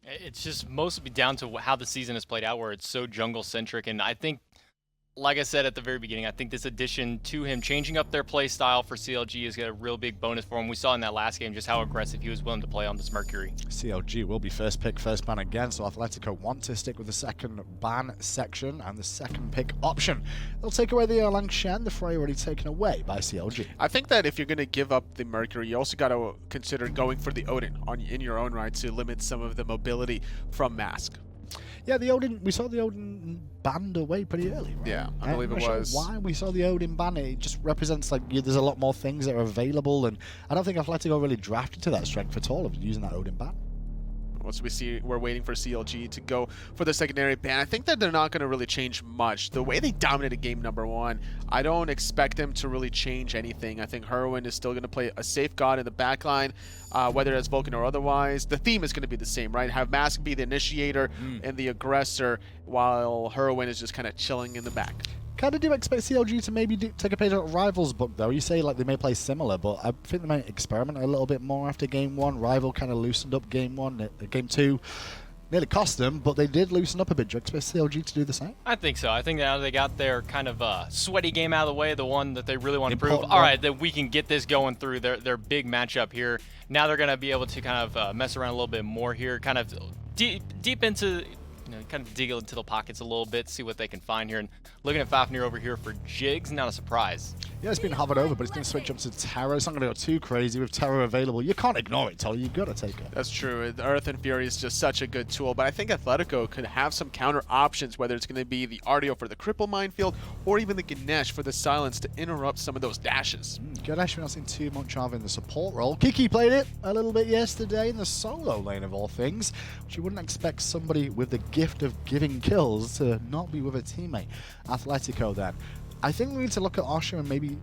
It's just mostly down to how the season has played out, where it's so jungle-centric, and I think, like I said at the very beginning, I think this addition to him changing up their play style for CLG is a real big bonus for him. We saw in that last game just how aggressive he was willing to play on this Mercury. CLG will be first pick, first ban again, so Athletico want to stick with the second ban section and the second pick option. They'll take away the Erlang Shen, the fray already taken away by CLG. I think that if you're going to give up the Mercury, you also got to consider going for the Odin in your own right to limit some of the mobility from Mask. Yeah, the Odin, we saw the Odin banned away pretty early, right? Yeah, I believe it was. Why we saw the Odin ban, it just represents like there's a lot more things that are available, and I don't think Athletico really drafted to that strength at all of using that Odin ban. Once we see, we're waiting for CLG to go for the secondary ban. I think that they're not going to really change much. The way they dominated game number 1, I don't expect them to really change anything. I think Hurriwind is still going to play a safe god in the backline, whether it's Vulcan or otherwise. The theme is going to be the same, right? Have Mask be the initiator and the aggressor, while Hurriwind is just kind of chilling in the back. Kind of do expect CLG to maybe take a page out of Rival's book, though. You say like they may play similar, but I think they might experiment a little bit more after game 1. Rival kind of loosened up game 1, game 2. Nearly cost them, but they did loosen up a bit. Do you expect CLG to do the same? I think so. I think now they got their kind of sweaty game out of the way, the one that they really want to prove. Important All right, that we can get this going through their big matchup here. Now they're going to be able to kind of mess around a little bit more here, kind of deep into, kind of dig into the pockets a little bit, see what they can find here. And looking at Fafnir over here for Jigz, not a surprise. Yeah, it's been hovered over, but it's going to switch up to Terra. It's not going to go too crazy with Terra available. You can't ignore it, Tully. You've got to take it. That's true. The Earth and Fury is just such a good tool, but I think Athletico could have some counter options, whether it's going to be the Artio for the Cripple Minefield or even the Ganesh for the Silence to interrupt some of those dashes. Ganesh, we're not seeing too much of in the support role. Kiki played it a little bit yesterday in the solo lane of all things, which you wouldn't expect somebody with the gift of giving kills to not be with a teammate. Athletico then. I think we need to look at Oscha and maybe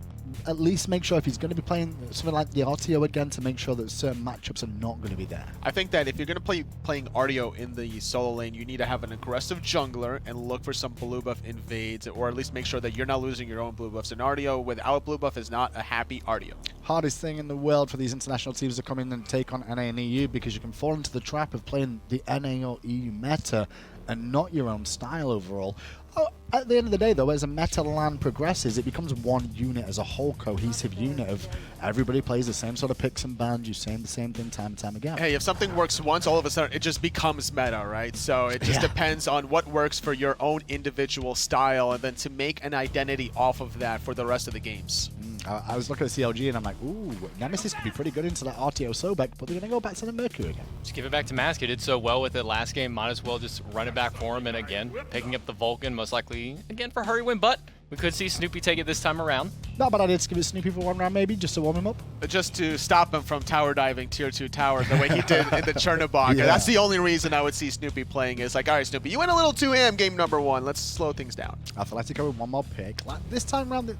at least make sure if he's going to be playing something like the Artio again to make sure that certain matchups are not going to be there. I think that if you're going to playing Artio in the solo lane, you need to have an aggressive jungler and look for some blue buff invades, or at least make sure that you're not losing your own blue buffs. An Artio without blue buff is not a happy Artio. Hardest thing in the world for these international teams to come in and take on NA and EU, because you can fall into the trap of playing the NA or EU meta and not your own style overall. Oh, at the end of the day, though, as a meta LAN progresses, it becomes one unit as a whole cohesive unit of everybody plays the same sort of picks and bans, you saying the same thing time and time again. Hey, if something works once, all of a sudden it just becomes meta, right? So it just depends on what works for your own individual style, and then to make an identity off of that for the rest of the games. I was looking at CLG and I'm like, ooh, Nemesis could be pretty good into that Artio Sobek, but they're going to go back to the Mercury again. Just give it back to Mask. He did so well with it last game. Might as well just run it back for him. And again, picking up the Vulcan, most likely, again, for Hurriwind. But we could see Snoopy take it this time around. Not bad idea to give it Snoopy for one round, maybe, just to warm him up. Just to stop him from tower diving tier 2 tower the way he did in the Chernobog. Yeah. That's the only reason I would see Snoopy playing is like, all right, Snoopy, you went a little too ham game number 1. Let's slow things down. Athletico with one more pick. Last time round they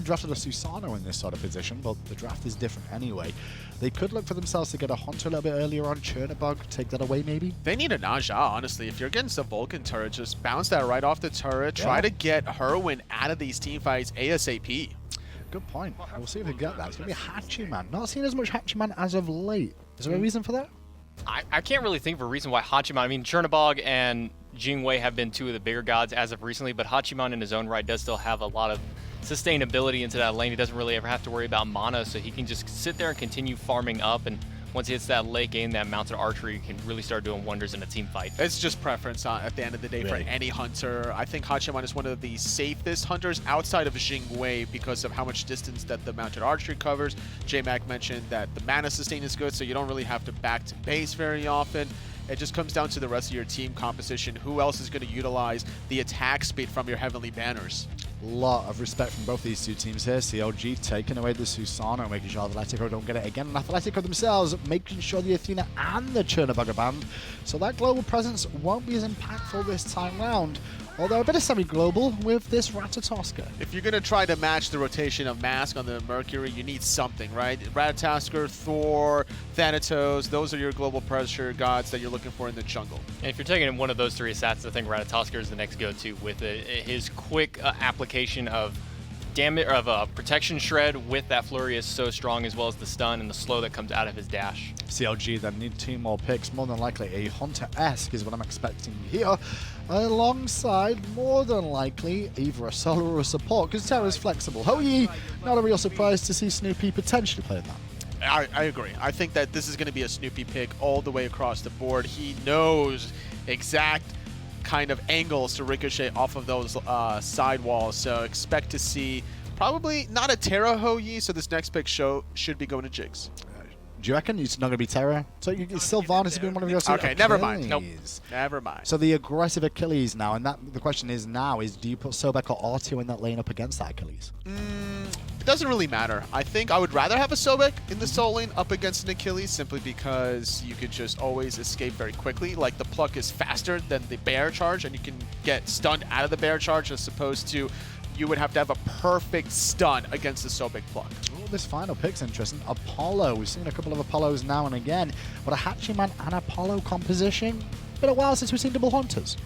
drafted a Susano in this sort of position, but the draft is different anyway. They could look for themselves to get a Hunter a little bit earlier on, Chernobog, take that away maybe. They need a Naja, honestly. If you're against a Vulcan turret, just bounce that right off the turret. Try to get Hurriwind out of these teamfights ASAP. Good point. We'll see if we get that. It's going to be Hachiman. Not seen as much Hachiman as of late. Is there a reason for that? I can't really think of a reason why Hachiman, I mean, Chernobog and Jingwei have been two of the bigger gods as of recently, but Hachiman in his own right does still have a lot of sustainability into that lane. He doesn't really ever have to worry about mana, so he can just sit there and continue farming up, and once he hits that late game, that mounted archery can really start doing wonders in a team fight. It's just preference at the end of the day for any hunter. I think Hachiman is one of the safest hunters outside of Jingwei because of how much distance that the mounted archery covers. J-Mac mentioned that the mana sustain is good, so you don't really have to back to base very often. It just comes down to the rest of your team composition. Who else is going to utilize the attack speed from your heavenly banners? Lot of respect from both these two teams here. CLG taking away the Susano, making sure Athletico don't get it again. And Athletico themselves making sure the Athena and the Chernobog are banned. So that global presence won't be as impactful this time round. Although a bit of semi-global with this Ratatoskr. If you're going to try to match the rotation of Mask on the Mercury, you need something, right? Ratatoskr, Thor, Thanatos, those are your global pressure gods that you're looking for in the jungle. And if you're taking one of those three stats, I think Ratatoskr is the next go-to with his quick application of damage of a protection shred with that flurry is so strong, as well as the stun and the slow that comes out of his dash. CLG then need 2 more picks, more than likely a Hunter-esque is what I'm expecting here, alongside more than likely either a solo or a support, because Terra's flexible. Hou-Yi, not a real surprise to see Snoopy potentially playing that. I agree. I think that this is going to be a Snoopy pick all the way across the board. He knows exact kind of angles to ricochet off of those side walls, so expect to see probably not a Terra Hou-Yi, so this next pick should be going to Jigz. Do you reckon it's not going to be Terra? So Sylvanas has been one of your Okay, never mind. Nope. Never mind. So the aggressive Achilles now, and the question is now is, do you put Sobek or Artio in that lane up against that Achilles? It doesn't really matter. I think I would rather have a Sobek in the soul lane up against an Achilles, simply because you could just always escape very quickly. Like, the pluck is faster than the bear charge, and you can get stunned out of the bear charge, as opposed to you would have to have a perfect stun against the Sobek pluck. Oh, this final pick's interesting. Apollo. We've seen a couple of Apollos now and again, but a Hachiman and Apollo composition. Been a while since we've seen double hunters.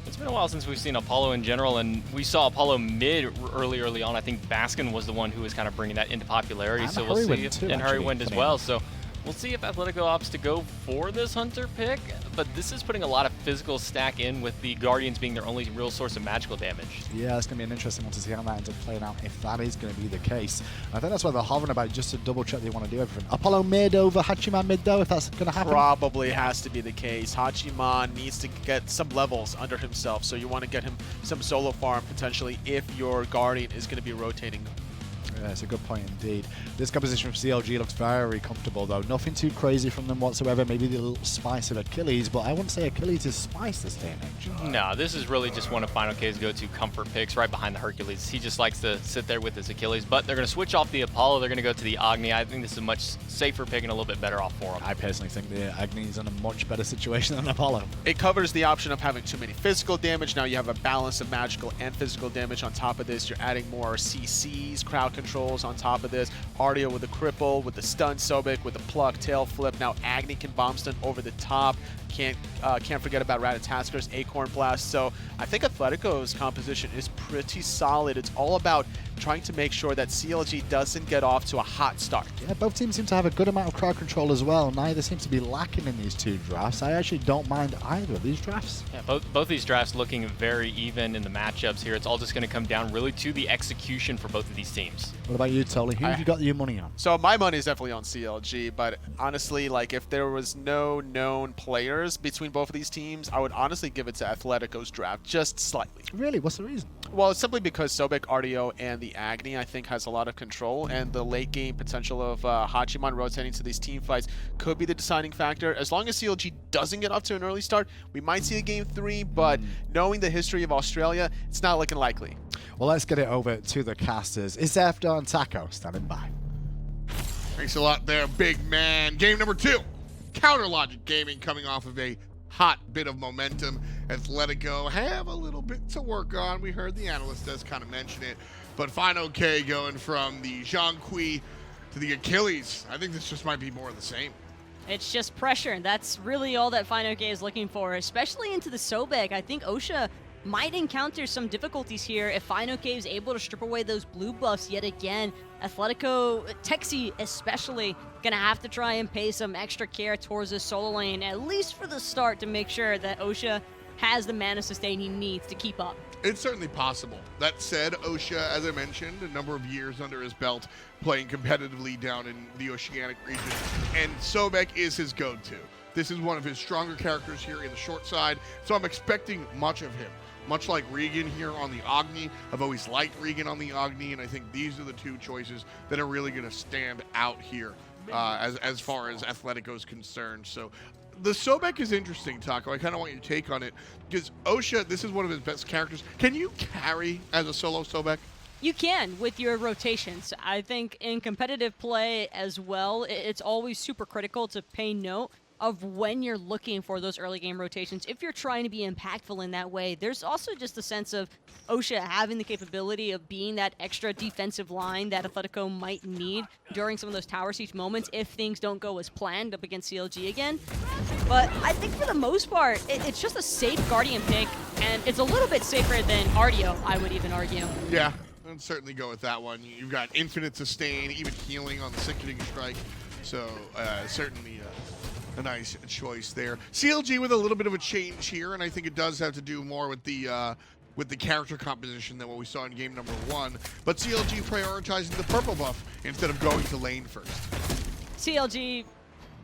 It's been a while since we've seen Apollo in general, and we saw Apollo mid early on. I think Baskin was the one who was kind of bringing that into popularity, And so we'll see if, too, and actually, Hurriwind as well. So we'll see if Athletico opts to go for this Hunter pick, but this is putting a lot of physical stack in, with the Guardians being their only real source of magical damage. Yeah, it's going to be an interesting one to see how that ends up playing out, if that is going to be the case. I think that's why they're hovering about, just to double check they want to do everything. Apollo mid over Hachiman mid, though, if that's going to happen. Probably has to be the case. Hachiman needs to get some levels under himself, so you want to get him some solo farm potentially if your Guardian is going to be rotating. Yeah, it's a good point indeed. This composition from CLG looks very comfortable, though. Nothing too crazy from them whatsoever. Maybe the little spice of Achilles, but I wouldn't say Achilles is spice this day and age. No, this is really just one of fineokay's go-to comfort picks, right behind the Hercules. He just likes to sit there with his Achilles, but they're going to switch off the Apollo. They're going to go to the Agni. I think this is a much safer pick and a little bit better off for him. I personally think the Agni is in a much better situation than Apollo. It covers the option of having too many physical damage. Now you have a balance of magical and physical damage. On top of this, you're adding more CCs, crowd controls on top of this. Artio with the cripple, with the stun, Sobek with the pluck, tail flip. Now Agni can bomb stun over the top. Can't forget about Ratataskr's Acorn Blast. So I think Athletico's composition is pretty solid. It's all about trying to make sure that CLG doesn't get off to a hot start. Yeah, both teams seem to have a good amount of crowd control as well. Neither seems to be lacking in these two drafts. I actually don't mind either of these drafts. Yeah, both these drafts looking very even in the matchups here. It's all just going to come down really to the execution for both of these teams. What about you, Tolly? Who have you got your money on? So my money is definitely on CLG, but honestly, like, if there was no known players between both of these teams, I would honestly give it to Athletico's draft, just slightly. Really? What's the reason? Well, it's simply because Sobek, Artio, and the Agni, I think, has a lot of control, and the late game potential of Hachiman rotating to these team fights could be the deciding factor. As long as CLG doesn't get off to an early start, we might see a game 3, but knowing the history of Australia, it's not looking likely. Well, let's get it over to the casters. Is Zefda and Taco standing by? Thanks a lot there, big man. Game number 2. Counter Logic Gaming coming off of a hot bit of momentum. Athletico have a little bit to work on. We heard the analyst does kind of mention it. But fineokay going from the Zhangqi to the Achilles. I think this just might be more of the same. It's just pressure, and that's really all that fineokay is looking for, especially into the Sobek. I think Oscha might encounter some difficulties here if fineokay is able to strip away those blue buffs yet again. Athletico, Tekzy especially, gonna have to try and pay some extra care towards this solo lane, at least for the start, to make sure that Oscha has the mana sustain he needs to keep up. It's certainly possible. That said, Oscha, as I mentioned, a number of years under his belt playing competitively down in the Oceanic region, and Sobek is his go-to. This is one of his stronger characters here in the short side, so I'm expecting much of him. Much like Regan here on the Agni. I've always liked Regan on the Agni, and I think these are the two choices that are really going to stand out here as far as Athletico is concerned. So the Sobek is interesting, Taco. I kind of want your take on it, because Oscha, this is one of his best characters. Can you carry as a solo Sobek? You can with your rotations. I think in competitive play as well, it's always super critical to pay note of when you're looking for those early game rotations. If you're trying to be impactful in that way, there's also just a sense of Oscha having the capability of being that extra defensive line that Athletico might need during some of those tower siege moments if things don't go as planned up against CLG again. But I think for the most part, it's just a safe Guardian pick, and it's a little bit safer than Artio, I would even argue. Yeah. I'd certainly go with that one. You've got infinite sustain, even healing on the sickening strike. So certainly a nice choice there. CLG with a little bit of a change here, and I think it does have to do more with the character composition than what we saw in game number 1. But CLG prioritizing the purple buff instead of going to lane first. CLG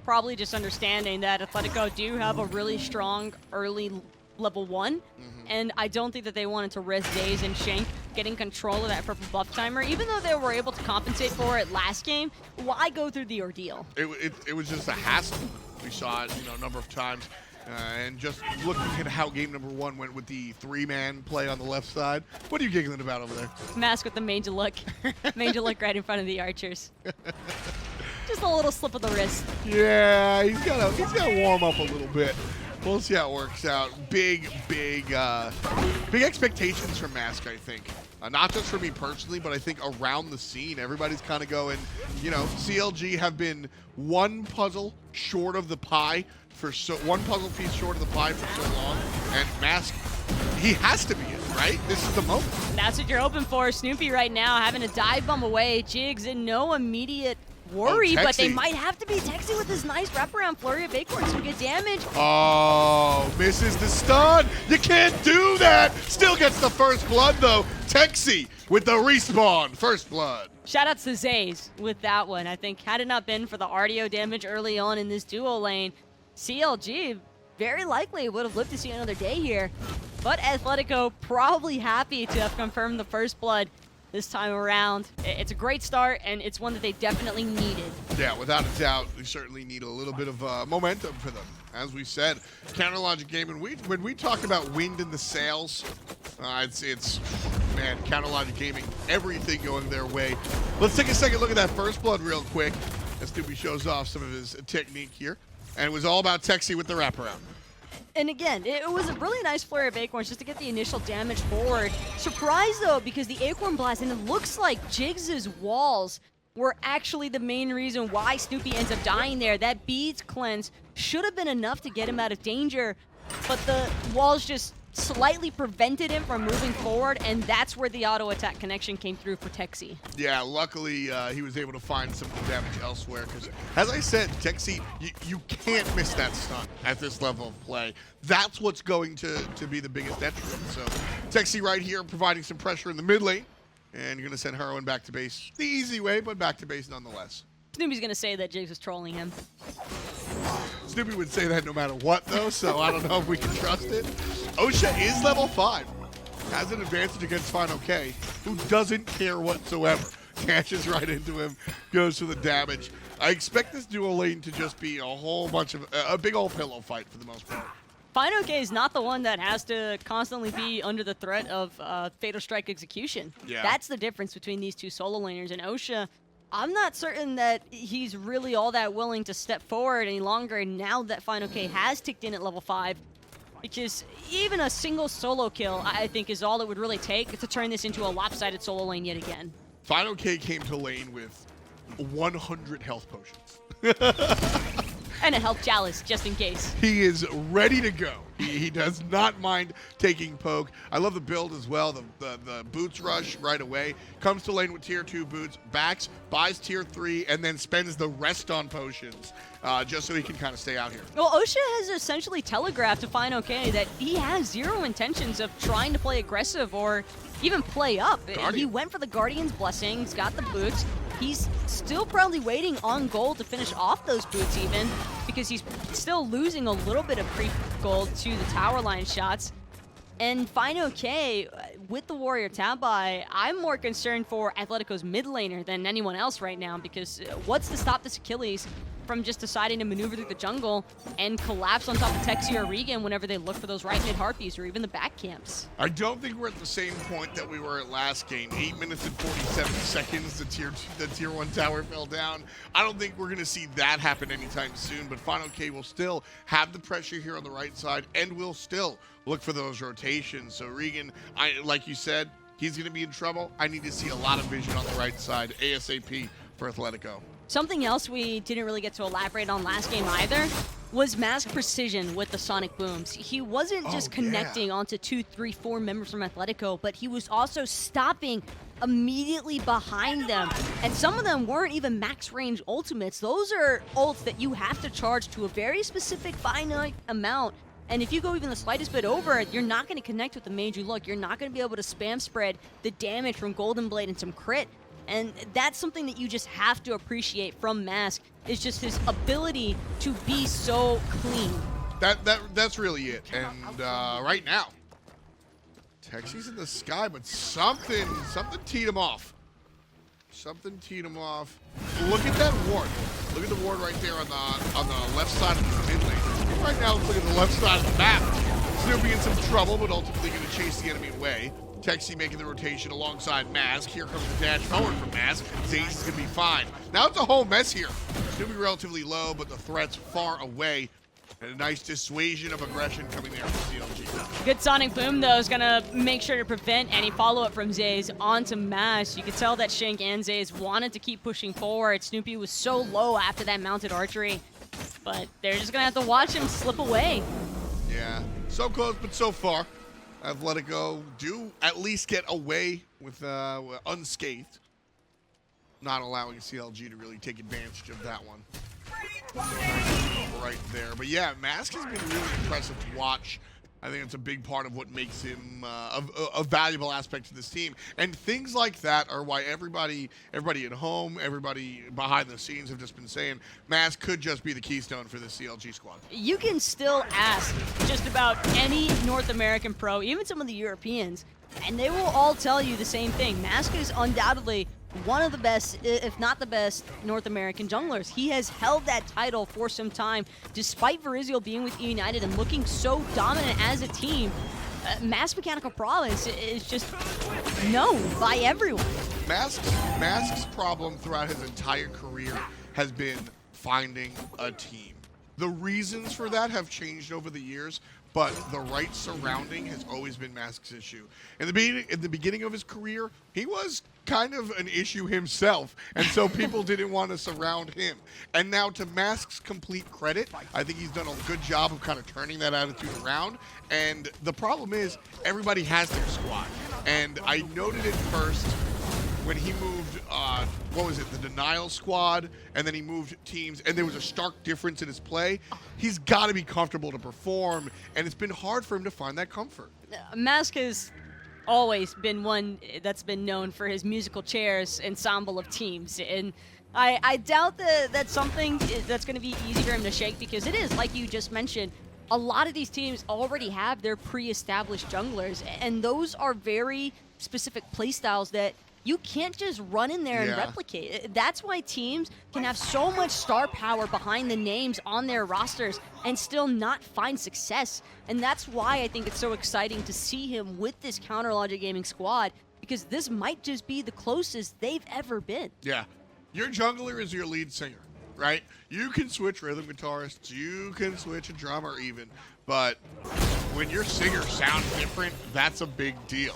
probably just understanding that Athletico do have a really strong early level 1, and I don't think that they wanted to risk Zaze and Shank getting control of that purple buff timer. Even though they were able to compensate for it last game, why go through the ordeal? It was just a hassle. We saw it, a number of times. And just looking at how game number 1 went with the 3-man play on the left side. What are you giggling about over there? Mask with the Mangel look. Mangel look right in front of the archers. Just a little slip of the wrist. Yeah, he's got to warm up a little bit. We'll see how it works out. Big expectations from Mask, I think. Not just for me personally, but I think around the scene, everybody's kind of going, CLG have been one puzzle short of the pie one puzzle piece short of the pie for so long, and Mask, he has to be it, right? This is the moment. That's what you're hoping for. Snoopy right now having a dive bomb away. Jigz in no immediate worry, but they might have to be Tekzy with this nice wraparound flurry of acorns to get damage. Oh, misses the stun. You can't do that. Still gets the first blood, though. Tekzy with the respawn. First blood. Shoutouts to Zaze with that one. I think had it not been for the Artio damage early on in this duo lane, CLG very likely would have lived to see another day here. But Athletico probably happy to have confirmed the first blood this time around. It's a great start, and it's one that they definitely needed. Yeah, without a doubt, we certainly need a little bit of momentum for them. As we said, counter logic game, and when we talk about wind in the sails, it's counter logic gaming, everything going their way. Let's take a second look at that first blood real quick as Snoopy shows off some of his technique here. And it was all about Tekzy with the wraparound. And again, it was a really nice flurry of acorns just to get the initial damage forward. Surprise though, because the acorn blast, and it looks like Jigz's walls were actually the main reason why Snoopy ends up dying there. That beads cleanse should have been enough to get him out of danger, but the walls just slightly prevented him from moving forward, and that's where the auto attack connection came through for Tekzy. Yeah, luckily he was able to find some damage elsewhere, because as I said, Tekzy, you can't miss that stun at this level of play. That's what's going to be the biggest detriment. So Tekzy right here providing some pressure in the mid lane, and you're going to send Hurriwind back to base the easy way, but back to base nonetheless. Snoopy's going to say that Jigz is trolling him. Snoopy would say that no matter what, though, so I don't know if we can trust it. Oscha is level 5. Has an advantage against fineokay, who doesn't care whatsoever. Catches right into him, goes for the damage. I expect this duo lane to just be a whole bunch of a big old pillow fight for the most part. fineokay is not the one that has to constantly be under the threat of Fatal Strike execution. Yeah. That's the difference between these two solo laners. And Oscha, I'm not certain that he's really all that willing to step forward any longer now that fineokay has ticked in at level 5. Because even a single solo kill, I think, is all it would really take to turn this into a lopsided solo lane yet again. fineokay came to lane with 100 health potions. And a health chalice, just in case. He is ready to go. He does not mind taking poke. I love the build as well. The boots rush right away. Comes to lane with tier 2 boots, backs, buys tier 3, and then spends the rest on potions just so he can kind of stay out here. Well, Oscha has essentially telegraphed to fineokay that he has zero intentions of trying to play aggressive or even play up. Guardian. He went for the Guardian's Blessing. He's got the boots. He's still probably waiting on gold to finish off those boots even, because he's still losing a little bit of pre-gold to the tower line shots. And fineokay, with the Warrior Tabai, I'm more concerned for Atletico's mid laner than anyone else right now, because what's to stop this Achilles from just deciding to maneuver through the jungle and collapse on top of Tekzy or Regan whenever they look for those right mid harpies or even the back camps? I don't think we're at the same point that we were at last game. 8 minutes and 47 seconds, the tier 1 tower fell down. I don't think we're going to see that happen anytime soon, but fineokay will still have the pressure here on the right side and will still look for those rotations. So Regan, like you said, he's going to be in trouble. I need to see a lot of vision on the right side ASAP for Athletico. Something else we didn't really get to elaborate on last game either was Mask precision with the sonic booms. He wasn't just connecting onto 2, 3, 4 members from Athletico, but he was also stopping immediately behind them. And some of them weren't even max range ultimates. Those are ults that you have to charge to a very specific finite amount. And if you go even the slightest bit over it, you're not going to connect with the mage you look. You're not going to be able to spam spread the damage from Golden Blade and some crit. And that's something that you just have to appreciate from Mask, is just his ability to be so clean. That's really it. And right now, Tekzy's in the sky, but something teed him off. Something teed him off. Look at that ward. Look at the ward right there on the left side of the mid lane. Right now, let's look at the left side of the map. Snoopy in some trouble, but ultimately going to chase the enemy away. Tekzy making the rotation alongside Mask. Here comes the dash forward from Mask. Zaze is going to be fine. Now it's a whole mess here. Snoopy relatively low, but the threat's far away. And a nice dissuasion of aggression coming there from CLG. Good Sonic Boom, though, is going to make sure to prevent any follow-up from Zaze onto Mask. You could tell that Shank and Zaze wanted to keep pushing forward. Snoopy was so low after that mounted archery. But they're just going to have to watch him slip away. Yeah, so close, but so far. Athletico do at least get away with unscathed. Not allowing CLG to really take advantage of that one. Right there. But yeah, Mask has been really impressive to watch. I think it's a big part of what makes him a valuable aspect to this team. And things like that are why everybody at home, everybody behind the scenes have just been saying Mask could just be the keystone for the CLG squad. You can still ask just about any North American pro, even some of the Europeans, and they will all tell you the same thing. Mask is undoubtedly one of the best, if not the best, North American junglers. He has held that title for some time, despite Virizial being with United and looking so dominant as a team. Mask's mechanical prowess is just known by everyone. Mask's problem throughout his entire career has been finding a team. The reasons for that have changed over the years, but the right surrounding has always been Mask's issue. In the beginning of his career, he was kind of an issue himself, and so people didn't want to surround him. And now, to Mask's complete credit, I think he's done a good job of kind of turning that attitude around. And the problem is, everybody has their squad. And I noted it first when he moved, what was it, the Denial squad, and then he moved teams, and there was a stark difference in his play. He's got to be comfortable to perform, and it's been hard for him to find that comfort. Mask has always been one that's been known for his musical chairs ensemble of teams, and I doubt that that's something that's going to be easy for him to shake, because it is, like you just mentioned, a lot of these teams already have their pre-established junglers, and those are very specific playstyles that you can't just run in there and replicate. That's why teams can have so much star power behind the names on their rosters and still not find success. And that's why I think it's so exciting to see him with this Counter Logic Gaming squad, because this might just be the closest they've ever been. Yeah. Your jungler is your lead singer, right? You can switch rhythm guitarists, you can switch a drummer even, but when your singer sounds different, that's a big deal.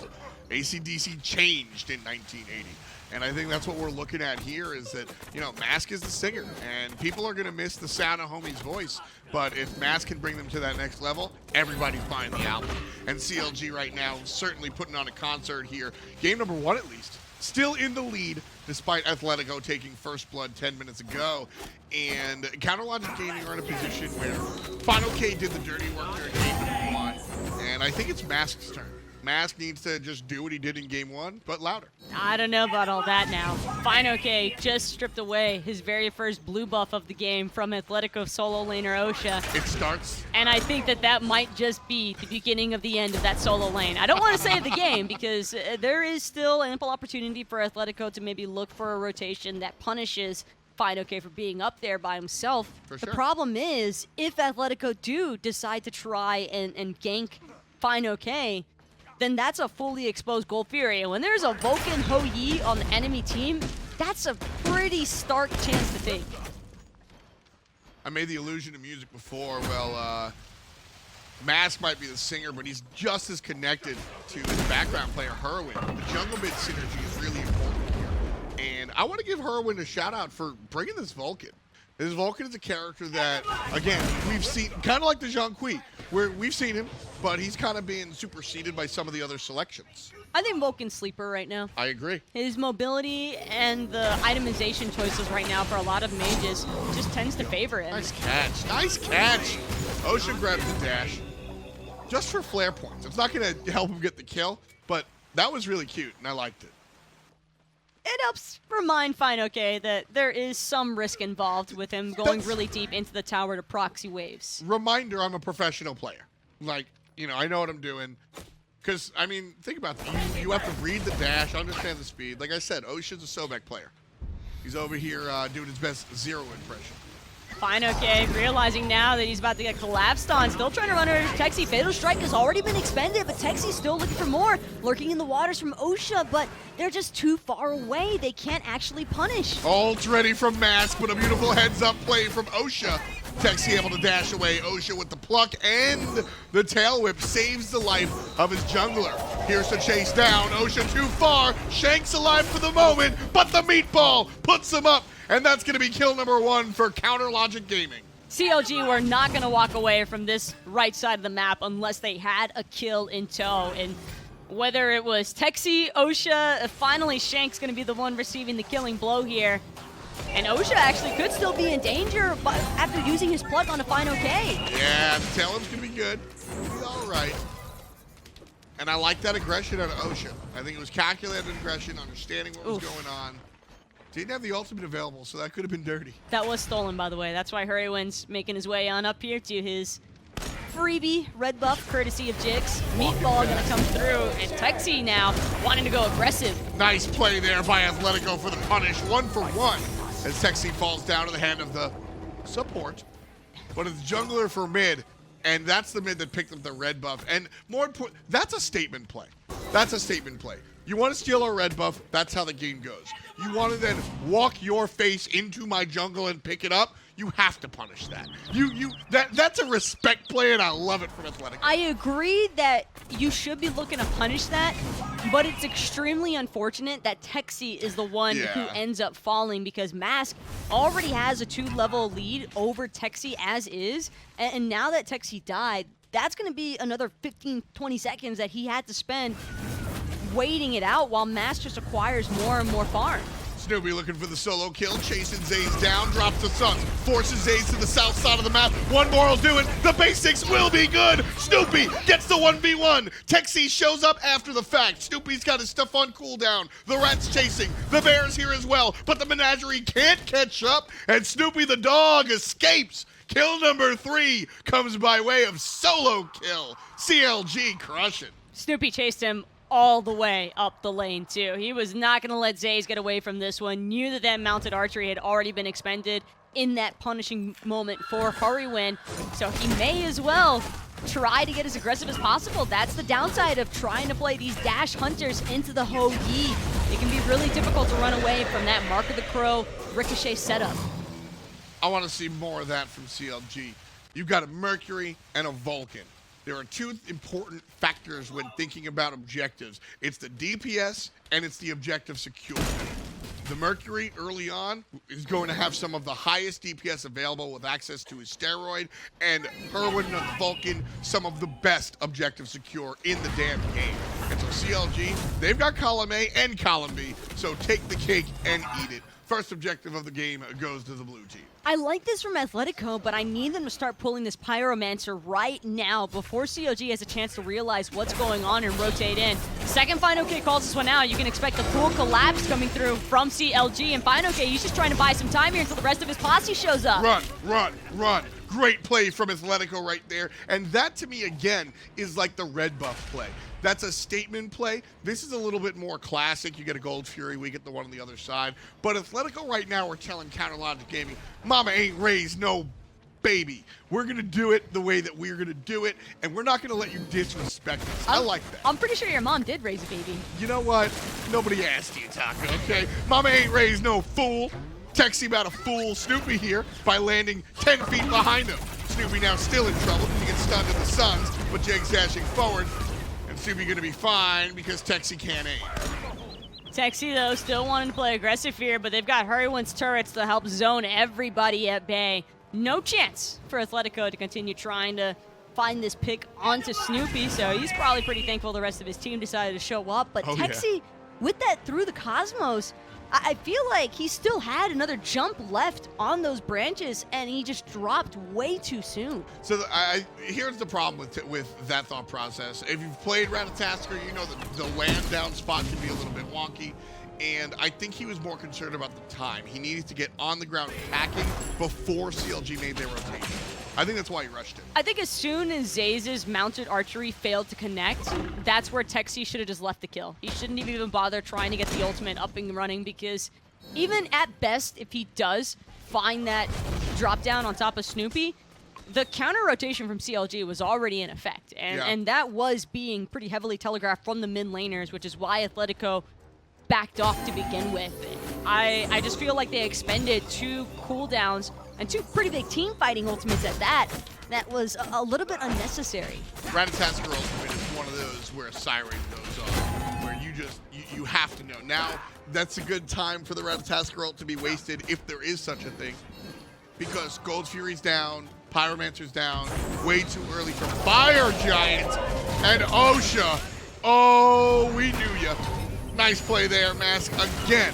AC/DC changed in 1980. And I think that's what we're looking at here, is that, you know, Mask is the singer, and people are going to miss the sound of Homie's voice. But if Mask can bring them to that next level, everybody's buying the album. And CLG right now certainly putting on a concert here. Game number 1 at least. Still in the lead, despite Athletico taking first blood 10 minutes ago. And Counter Logic Gaming are in a position where fineokay did the dirty work during game number 1. And I think it's Mask's turn. Mask needs to just do what he did in game 1, but louder. I don't know about all that now. fineokay just stripped away his very first blue buff of the game from Athletico solo laner Oscha. It starts. And I think that that might just be the beginning of the end of that solo lane. I don't want to save the game, because there is still ample opportunity for Athletico to maybe look for a rotation that punishes fineokay for being up there by himself. For The sure. problem is, if Athletico do decide to try and gank fineokay, then that's a fully exposed Gold Fury. And when there's a Vulcan Ho-Yi on the enemy team, that's a pretty stark chance to take. I made the allusion to music before. Well, Mask might be the singer, but he's just as connected to his background player, Hurriwind. The jungle mid synergy is really important here. And I want to give Hurriwind a shout out for bringing this Vulcan. This Vulcan is a character that, again, we've seen, kind of like the Zhang Kui. We've seen him, but he's kind of being superseded by some of the other selections. I think Vulcan's sleeper right now. I agree. His mobility and the itemization choices right now for a lot of mages just tends to favor him. Nice catch. Nice catch. Oscha grabs the dash just for flare points. It's not going to help him get the kill, but that was really cute, and I liked it. It helps remind fineokay that there is some risk involved with him going really deep into the tower to proxy waves. Reminder, I'm a professional player. Like, you know, I know what I'm doing. Because, I mean, think about that. You have to read the dash, understand the speed. Like I said, Osha's a Sobek player. He's over here doing his best Zero impression. fineokay realizing now that he's about to get collapsed on. Still trying to run over Tekzy. Fatal Strike has already been expended, but Tekzy's still looking for more. Lurking in the waters from Oscha, but they're just too far away. They can't actually punish. Ult ready from Mask, but a beautiful heads-up play from Oscha. Tekzy able to dash away. Oscha with the pluck and the tail whip saves the life of his jungler. Here's the chase down. Oscha too far. Shank's alive for the moment, but the meatball puts him up. And that's going to be kill number 1 for Counter Logic Gaming. CLG were not going to walk away from this right side of the map unless they had a kill in tow. And whether it was Tekzy, Oscha, finally Shank's going to be the one receiving the killing blow here. And Oscha actually could still be in danger but after using his plug on a fineokay. Yeah, the tail whip's going to be good. He's all right. And I like that aggression out of Oscha. I think it was calculated aggression, understanding what was going on. Didn't have the ultimate available, so that could have been dirty. That was stolen, by the way. That's why Hurriwind's making his way on up here to his freebie red buff, courtesy of Jigz. Meatball gonna come through, and Tekzy now wanting to go aggressive. Nice play there by Athletico for the punish. 1-for-1 as Tekzy falls down to the hand of the support. But it's jungler for mid, and that's the mid that picked up the red buff. And more important, that's a statement play. That's a statement play. You want to steal our red buff, that's how the game goes. You want to then walk your face into my jungle and pick it up, you have to punish that. That's a respect play, and I love it from Athletico. I agree that you should be looking to punish that, but it's extremely unfortunate that Tekzy is the one who ends up falling because Mask already has a 2-level lead over Tekzy as is, and now that Tekzy died, that's going to be another 15-20 seconds that he had to spend waiting it out while Mask just acquires more and more farm. Snoopy looking for the solo kill, chasing Zaze down, drops the Suns, forces Zaze to the south side of the map. One more will do it. The basics will be good. Snoopy gets the 1v1. Tekzy shows up after the fact. Snoopy's got his stuff on cooldown. The rat's chasing. The bear's here as well, but the menagerie can't catch up, and Snoopy the dog escapes. Kill number 3 comes by way of solo kill. CLG crushing. Snoopy chased him all the way up the lane, too. He was not going to let Zaze get away from this one. Knew that that mounted archery had already been expended in that punishing moment for Hurriwind, so he may as well try to get as aggressive as possible. That's the downside of trying to play these dash hunters into the Ho-Yi. It can be really difficult to run away from that Mark of the Crow ricochet setup. I want to see more of that from CLG. You've got a Mercury and a Vulcan. There are 2 important factors when thinking about objectives. It's the DPS and it's the objective security. The Mercury early on is going to have some of the highest DPS available with access to his steroid, and Hurriwind and the Vulcan, some of the best objective secure in the damn game. And so CLG, they've got column A and column B, so take the cake and eat it. First objective of the game goes to the blue team. I like this from Athletico, but I need them to start pulling this Pyromancer right now before CLG has a chance to realize what's going on and rotate in. Second fineokay calls this one out. You can expect a full collapse coming through from CLG, and fineokay, he's just trying to buy some time here until the rest of his posse shows up. Run, run, run. Great play from Athletico right there. And that, to me, again, is like the red buff play. That's a statement play. This is a little bit more classic. You get a Gold Fury, we get the one on the other side. But Athletico right now, we're telling Counter Logic Gaming, mama ain't raised no baby. We're going to do it the way that we're going to do it, and we're not going to let you disrespect us. I like that. I'm pretty sure your mom did raise a baby. You know what? Nobody asked you, Taco, okay? Mama ain't raised no fool. Tekzy about to fool Snoopy here by landing 10 feet behind him. Snoopy now still in trouble because he gets stunned in the Suns, but Jigz dashing forward. Snoopy gonna be fine because Tekzy can't aim. Tekzy, though, still wanting to play aggressive here, but they've got Hurriwind's turrets to help zone everybody at bay. No chance for Athletico to continue trying to find this pick onto Snoopy, so he's probably pretty thankful the rest of his team decided to show up. But Tekzy, with that through the Cosmos, I feel like he still had another jump left on those branches, and he just dropped way too soon. So here's the problem with that thought process. If you've played Ratatoskr, you know that the land down spot can be a little bit wonky. And I think he was more concerned about the time. He needed to get on the ground packing before CLG made their rotation. I think that's why he rushed it. I think as soon as Zaze's mounted archery failed to connect, that's where Tekzy should have just left the kill. He shouldn't have even bothered trying to get the ultimate up and running, because even at best, if he does find that drop down on top of Snoopy, the counter rotation from CLG was already in effect. And that was being pretty heavily telegraphed from the mid laners, which is why Athletico backed off to begin with. I just feel like they expended 2 cooldowns and 2 pretty big team fighting ultimates at that. That was a little bit unnecessary. Ratatoskr ultimate is one of those where a siren goes off, where you have to know. Now, that's a good time for the Ratatoskr ult to be wasted, if there is such a thing, because Gold Fury's down, Pyromancer's down, way too early for Fire Giant, and Oscha. Oh, we knew ya. Nice play there, Mask again.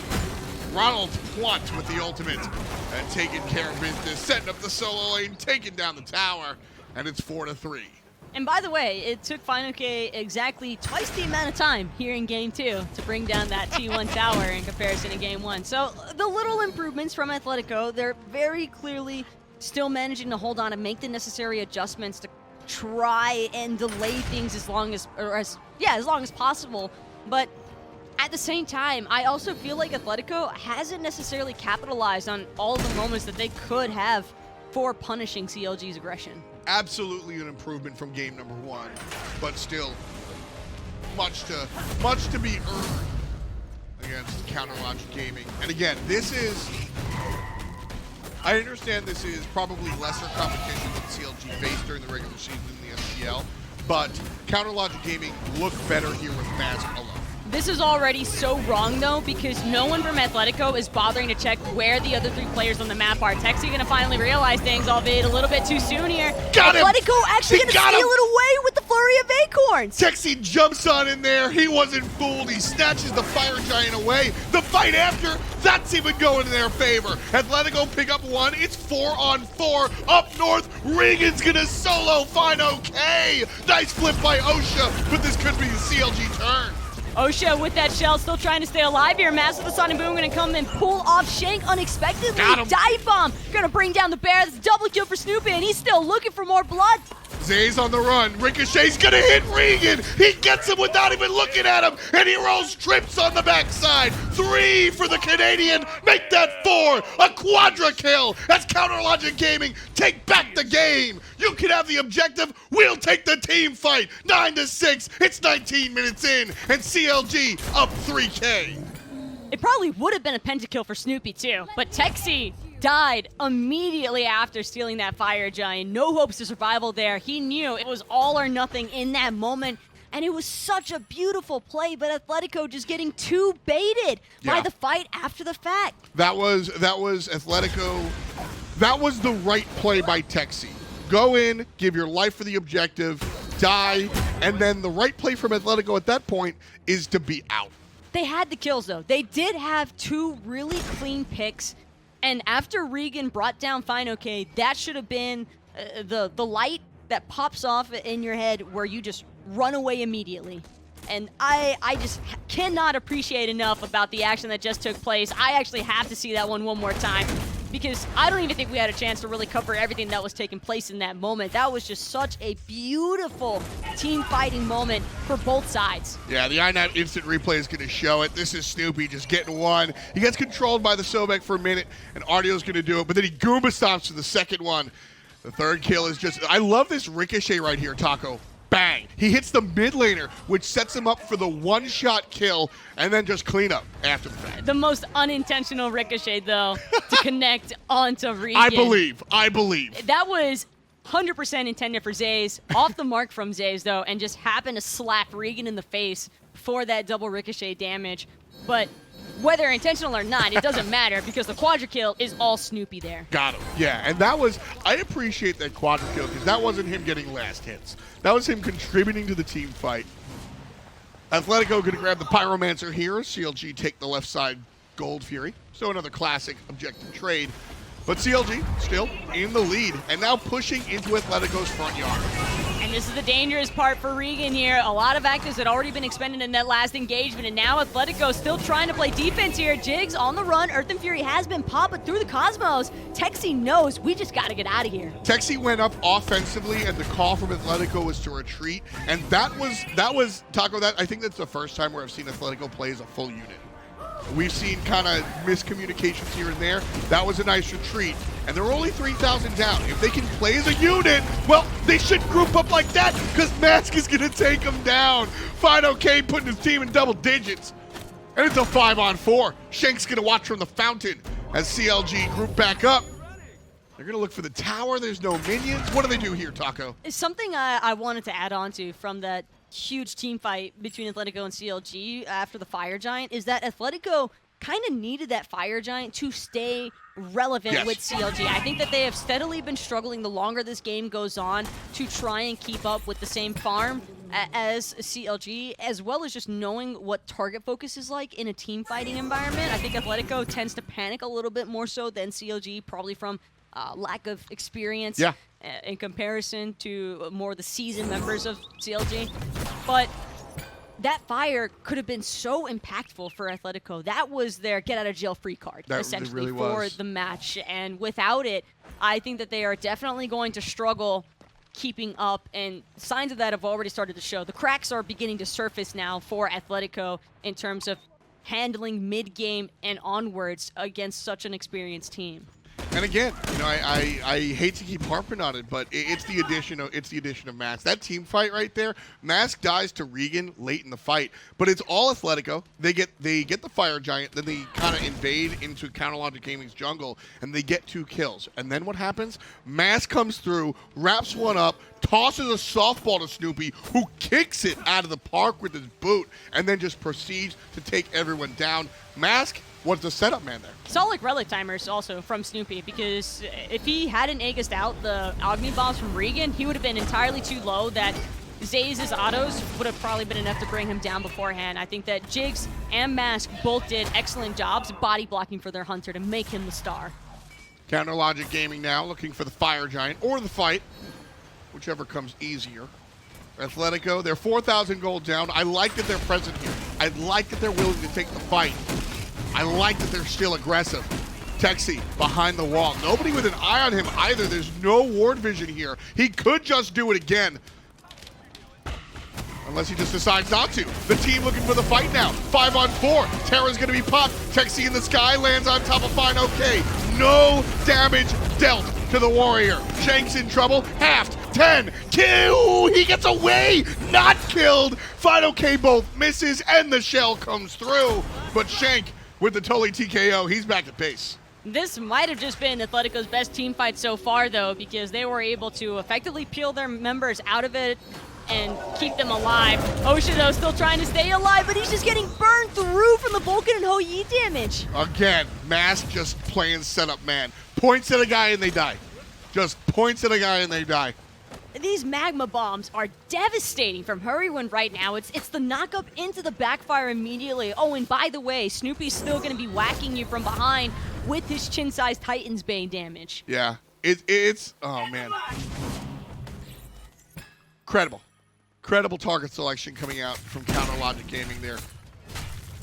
Ronald Plunt with the ultimate and taking care of business, setting up the solo lane, taking down the tower, and it's 4-3. And by the way, it took fineokay exactly twice the amount of time here in Game 2 to bring down that T1 tower in comparison to Game 1. So the little improvements from Athletico, they're very clearly still managing to hold on and make the necessary adjustments to try and delay things as long as possible. But at the same time, I also feel like Athletico hasn't necessarily capitalized on all the moments that they could have for punishing CLG's aggression. Absolutely an improvement from game number 1, but still much to be earned against Counterlogic Gaming. And again, I understand this is probably lesser competition than CLG faced during the regular season in the SPL, but Counterlogic Gaming look better here with Mask alone. This is already so wrong, though, because no one from Athletico is bothering to check where the other 3 players on the map are. Tekzy gonna finally realize things, albeit a little bit too soon here. Got him! Athletico actually gonna steal it away with the flurry of acorns. Tekzy jumps on in there. He wasn't fooled. He snatches the Fire Giant away. The fight after, that's even going in their favor. Athletico pick up 1. It's 4-on-4 up north. Regan's gonna solo fineokay. Nice flip by Oscha, but this could be the CLG turn. Oscha with that shell, still trying to stay alive here. Master the Sonic Boom gonna come and pull off Shank unexpectedly. Got him. Dive bomb gonna bring down the bear. That's a double kill for Snoopy, and he's still looking for more blood. Zaze on the run. Ricochet's gonna hit Regan. He gets him without even looking at him, and he rolls trips on the backside. 3 for the Canadian. Make that 4. A quadra kill. That's Counterlogic Gaming. Take back the game. You can have the objective. We'll take the team fight. 9-6. It's 19 minutes in, and CLG up 3K. It probably would have been a pentakill for Snoopy too, but Tekzy died immediately after stealing that Fire Giant. No hopes of survival there. He knew it was all or nothing in that moment, and it was such a beautiful play, but Athletico just getting too baited by the fight after the fact. That was Athletico. That was the right play by Tekzy. Go in, give your life for the objective, die, and then the right play from Athletico at that point is to be out. They had the kills, though. They did have 2 really clean picks, and after Regan brought down fineokay, that should have been the light that pops off in your head where you just run away immediately. And I just cannot appreciate enough about the action that just took place. I actually have to see that one more time, because I don't even think we had a chance to really cover everything that was taking place in that moment. That was just such a beautiful team fighting moment for both sides. Yeah, the iNAP instant replay is going to show it. This is Snoopy just getting 1. He gets controlled by the Sobek for a minute, and Artio's going to do it, but then he Goomba stomps for the second one. The third kill is just... I love this Ricochet right here, Taco. Bang! He hits the mid laner, which sets him up for the one-shot kill, and then just clean up after the fact. The most unintentional Ricochet, though, to connect onto Regan. I believe. That was 100% intended for Zaze. Off the mark from Zaze, though, and just happened to slap Regan in the face for that double Ricochet damage. But Whether intentional or not, it doesn't matter because the quadra kill is all Snoopy there. Got him. Yeah, and that was, I appreciate that quadra kill because that wasn't him getting last hits. That was him contributing to the team fight. Athletico going to grab the Pyromancer here. CLG take the left side Gold Fury. So another classic objective trade. But CLG still in the lead and now pushing into Athletico's front yard. And this is the dangerous part for Regan here. A lot of actives had already been expended in that last engagement, and now Athletico still trying to play defense here. Jigz on the run. Earth and Fury has been popped, but through the Cosmos, Tekzy knows we just got to get out of here. Tekzy went up offensively, and the call from Athletico was to retreat. And that was Taco. That I think that's the first time where I've seen Athletico play as a full unit. We've seen kind of miscommunications here and there. That was a nice retreat. And they're only 3,000 down. If they can play as a unit, well, they should group up like that because Mask is going to take them down. fineokay putting his team in double digits. And it's a 5-on-4. Shank's going to watch from the fountain as CLG group back up. They're going to look for the tower. There's no minions. What do they do here, Taco? It's something I wanted to add on to from that huge team fight between Athletico and CLG after the Fire Giant is that Athletico kind of needed that Fire Giant to stay relevant with CLG. I think that they have steadily been struggling the longer this game goes on to try and keep up with the same farm as CLG, as well as just knowing what target focus is like in a team fighting environment. I think Athletico tends to panic a little bit more so than CLG, probably from lack of experience in comparison to more of the seasoned members of CLG. But that fire could have been so impactful for Athletico. That was their get-out-of-jail-free card, essentially, really for was. the match. And without it, I think that they are definitely going to struggle keeping up, and signs of that have already started to show. The cracks are beginning to surface now for Athletico in terms of handling mid-game and onwards against such an experienced team. And again, you know, I hate to keep harping on it, but it's the addition of Mask. That team fight right there, Mask dies to Regan late in the fight, but it's all Athletico. They get the Fire Giant, then they kind of invade into Counterlogic Gaming's jungle, and they get 2 kills. And then what happens? Mask comes through, wraps one up, tosses a softball to Snoopy, who kicks it out of the park with his boot, and then just proceeds to take everyone down. Mask was the setup man there. Solid relic timers also from Snoopy, because if he hadn't Aegis out the Agni bombs from Regan, he would have been entirely too low that Zaze's autos would have probably been enough to bring him down beforehand. I think that Jigz and Mask both did excellent jobs body blocking for their Hunter to make him the star. Counterlogic Gaming now looking for the Fire Giant or the fight, whichever comes easier. Athletico, they're 4,000 gold down. I like that they're present here. I like that they're willing to take the fight. I like that they're still aggressive. Tekzy behind the wall. Nobody with an eye on him either. There's no ward vision here. He could just do it again. Unless he just decides not to. The team looking for the fight now. 5-on-4. Terra's going to be popped. Tekzy in the sky lands on top of fineokay. No damage dealt to the warrior. Shank's in trouble. Halved. 10. Kill! He gets away! Not killed! fineokay both misses and the shell comes through. But Shank with the Tully TKO, he's back at base. This might have just been Athletico's best team fight so far, though, because they were able to effectively peel their members out of it and keep them alive. Oscha, though, still trying to stay alive, but he's just getting burned through from the Vulcan and Hoi damage. Again, Mask just playing setup man. Points at a guy and they die. Just points at a guy and they die. These magma bombs are devastating from Hurriwind right now. It's the knock-up into the backfire immediately. Oh, and by the way, Snoopy's still going to be whacking you from behind with his chin-sized Titan's Bane damage. Yeah, it's oh man. Credible target selection coming out from Counterlogic Gaming there.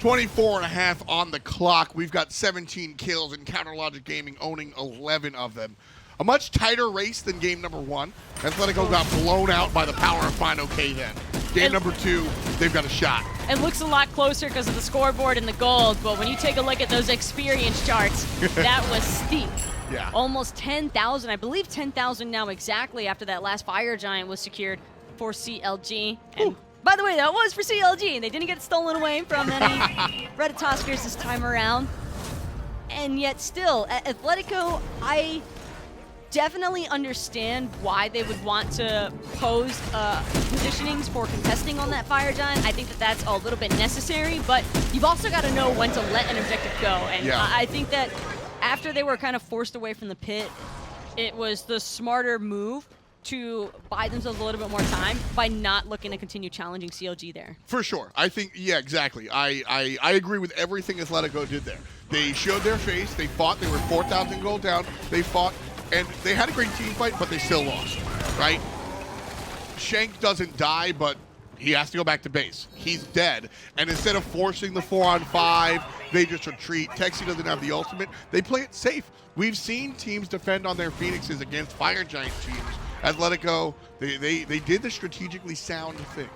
24.5 on the clock. We've got 17 kills and Counterlogic Gaming owning 11 of them. A much tighter race than game number 1. Athletico got blown out by the power of fineokay then. Game number 2, they've got a shot. It looks a lot closer because of the scoreboard and the gold, but when you take a look at those experience charts, that was steep. Yeah. Almost 10,000, I believe 10,000 now exactly after that last Fire Giant was secured for CLG. And by the way, that was for CLG, and they didn't get it stolen away from any Ratatoskrs this time around. And yet still, at Athletico, I definitely understand why they would want to pose positionings for contesting on that Fire Giant. I think that that's a little bit necessary, but you've also got to know when to let an objective go. And I think that after they were kind of forced away from the pit, it was the smarter move to buy themselves a little bit more time by not looking to continue challenging CLG there. For sure. I think, yeah, exactly. I agree with everything Athletico did there. They showed their face. They fought. They were 4,000 gold down. They fought, and they had a great team fight, but they still lost, right? Shank doesn't die, but he has to go back to base. He's dead. And instead of forcing the 4-on-5, they just retreat. Tekzy doesn't have the ultimate. They play it safe. We've seen teams defend on their Phoenixes against Fire Giant teams. Athletico, they did the strategically sound thing.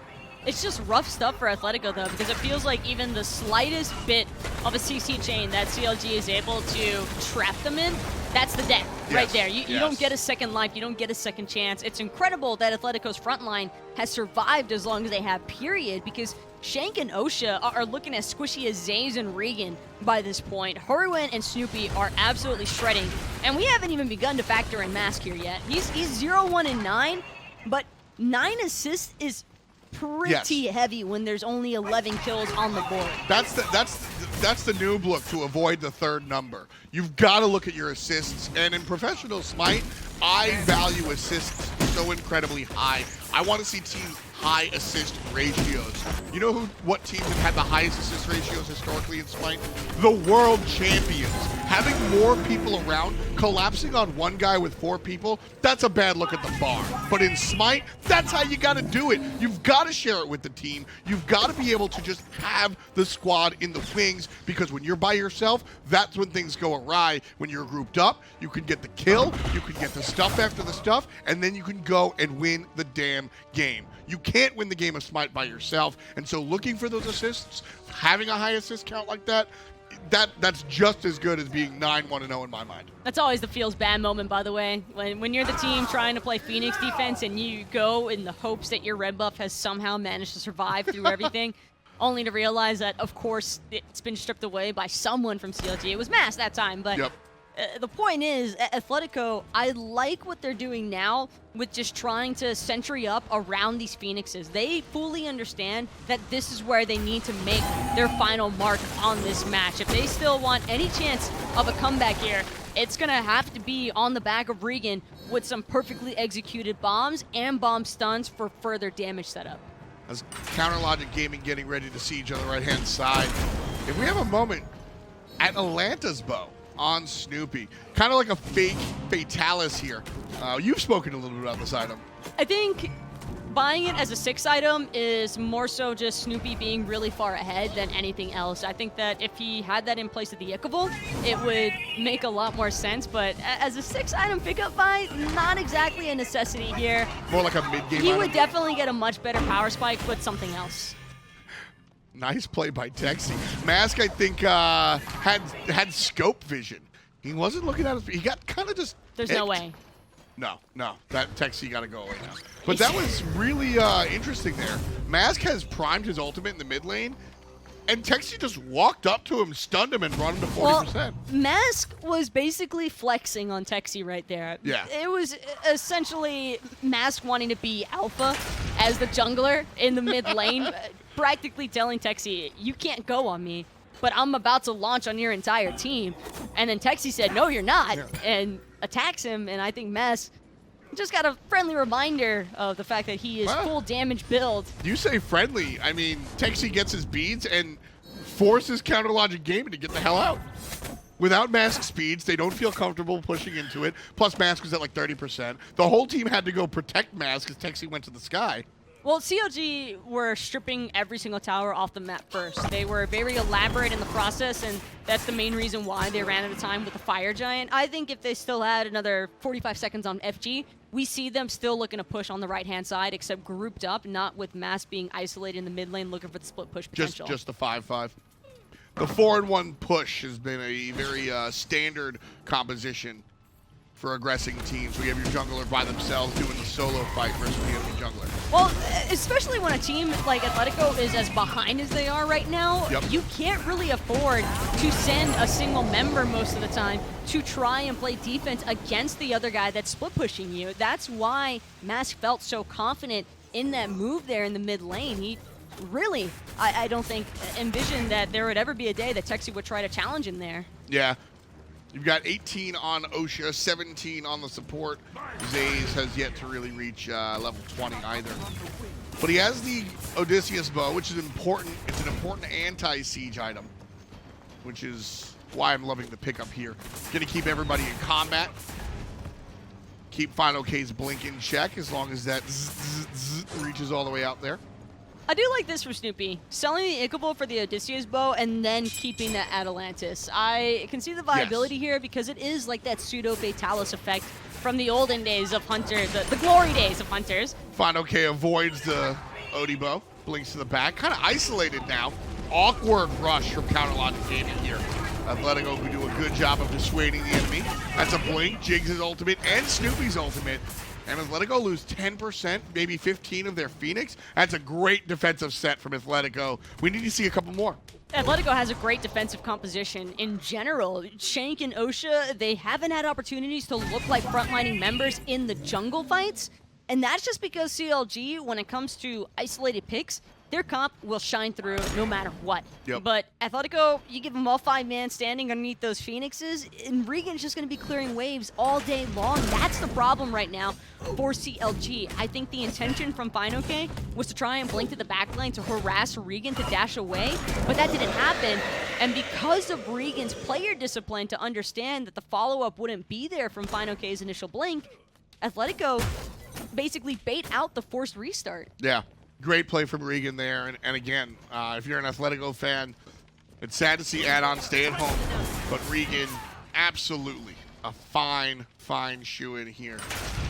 It's just rough stuff for Athletico, though, because it feels like even the slightest bit of a CC chain that CLG is able to trap them in, that's the death right there. You don't get a second life. You don't get a second chance. It's incredible that Athletico's front line has survived as long as they have, period, because Shank and Oscha are looking as squishy as Zaze and Regan by this point. Hurriwind and Snoopy are absolutely shredding, and we haven't even begun to factor in Mask here yet. He's 0-1-9, but 9 assists is pretty heavy when there's only 11 kills on the board. That's the noob look to avoid the third number. You've got to look at your assists, and in professional Smite, I value assists so incredibly high. I want to see teams high assist ratios. You know what teams have had the highest assist ratios historically in Smite? The world champions. Having more people around, collapsing on one guy with 4 people, that's a bad look at the bar. But in Smite, that's how you got to do it. You've got to share it with the team. You've got to be able to just have the squad in the wings, because when you're by yourself, that's when things go awry. When you're grouped up, you can get the kill, you can get the stuff after the stuff, and then you can go and win the damn game. You can't win the game of Smite by yourself, and so looking for those assists, having a high assist count like that's just as good as being 9-1-0 in my mind. That's always the feels bad moment, by the way. When you're the team trying to play Phoenix defense and you go in the hopes that your red buff has somehow managed to survive through everything, only to realize that, of course, it's been stripped away by someone from CLG. It was Mass that time, but the point is, Athletico, I like what they're doing now with just trying to sentry up around these Phoenixes. They fully understand that this is where they need to make their final mark on this match. If they still want any chance of a comeback here, it's going to have to be on the back of Regan with some perfectly executed bombs and bomb stuns for further damage setup. As Counter Logic Gaming getting ready to siege on the right-hand side. If we have a moment, Atlanta's bow on Snoopy. Kind of like a fake Fatalis here. You've spoken a little bit about this item. I think buying it as a 6 item is more so just Snoopy being really far ahead than anything else. I think that if he had that in place of the Ickable, it would make a lot more sense, but as a 6 item pickup buy, not exactly a necessity here. More like a mid-game He item. would definitely get a much better power spike with something else. Nice play by Tekzy. Mask, I think, had scope vision. He wasn't looking at his... He got kind of just... There's no way. No. That Tekzy got to go away now. But that was really interesting there. Mask has primed his ultimate in the mid lane, and Tekzy just walked up to him, stunned him, and brought him to 40%. Well, Mask was basically flexing on Tekzy right there. Yeah. It was essentially Mask wanting to be alpha as the jungler in the mid lane, practically telling Tekzy, you can't go on me, but I'm about to launch on your entire team. And then Tekzy said, no, you're not, and attacks him, and I think Mask just got a friendly reminder of the fact that he is full damage build. You say friendly. I mean, Tekzy gets his beads and forces Counter Logic Gaming to get the hell out. Without Mask speeds, they don't feel comfortable pushing into it. Plus, Mask was at like 30%. The whole team had to go protect Mask as Tekzy went to the sky. Well, CLG were stripping every single tower off the map first. They were very elaborate in the process, and that's the main reason why they ran out of time with the Fire Giant. I think if they still had another 45 seconds on FG, we see them still looking to push on the right-hand side, except grouped up, not with Mask being isolated in the mid lane looking for the split push potential. Just the 5-5. The 4-in-1 push has been a very standard composition for aggressing teams. We have your jungler by themselves doing the solo fight versus the enemy jungler. Well, especially when a team like Athletico is as behind as they are right now, Yep. you can't really afford to send a single member most of the time to try and play defense against the other guy that's split pushing you. That's why Mask felt so confident in that move there in the mid lane. He really, I don't think, envisioned that there would ever be a day that Tekzy would try to challenge him there. Yeah. You've got 18 on Oscha, 17 on the support. Zaze has yet to really reach level 20 either. But he has the Odysseus bow, which is important. It's an important anti-siege item, which is why I'm loving the pickup here. Gonna keep everybody in combat. Keep fineokay's blink in check as long as that reaches all the way out there. I do like this for Snoopy. Selling the Ichabod for the Odysseus bow and then keeping the Atalantis. I can see the viability here because it is like that pseudo-fatalis effect from the olden days of Hunter, the glory days of Hunters. fineokay avoids the Odie bow, blinks to the back, kind of isolated now. Awkward rush from Counterlogic Gaming here. Athletico who do a good job of dissuading the enemy. That's a blink, Jigz' ultimate, and Snoopy's ultimate. And Athletico lose 10%, maybe 15 of their Phoenix. That's a great defensive set from Athletico. We need to see a couple more. Athletico has a great defensive composition in general. Shank and Oscha, they haven't had opportunities to look like frontlining members in the jungle fights. And that's just because CLG, when it comes to isolated picks, their comp will shine through no matter what. Yep. But Athletico, you give them all 5-man standing underneath those Phoenixes, and Regan's just going to be clearing waves all day long. That's the problem right now for CLG. I think the intention from fineokay was to try and blink to the backline to harass Regan to dash away, but that didn't happen. And because of Regan's player discipline to understand that the follow-up wouldn't be there from fineokay's initial blink, Athletico basically bait out the forced restart. Yeah, great play from Regan there. And again, if you're an Athletico fan, it's sad to see add-on stay at home. But Regan, absolutely a fine shoe-in here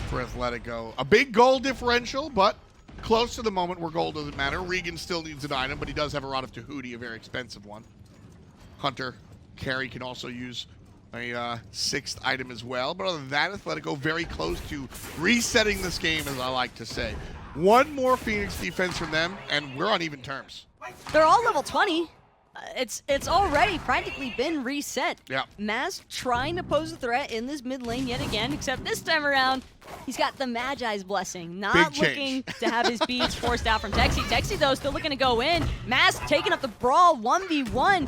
for Athletico. A big goal differential, but close to the moment where goal doesn't matter. Regan still needs an item, but he does have a Rod of Tahuti, a very expensive one. Hunter, carry can also use a sixth item as well. But other than that, Athletico very close to resetting this game, as I like to say. One more Phoenix defense from them, and we're on even terms. They're all level 20. It's already practically been reset. Yeah. Maz trying to pose a threat in this mid lane yet again, except this time around, he's got the Magi's blessing. Not Big looking change. to have his beads forced out from Tekzy. Tekzy, though, still looking to go in. Maz taking up the brawl 1v1,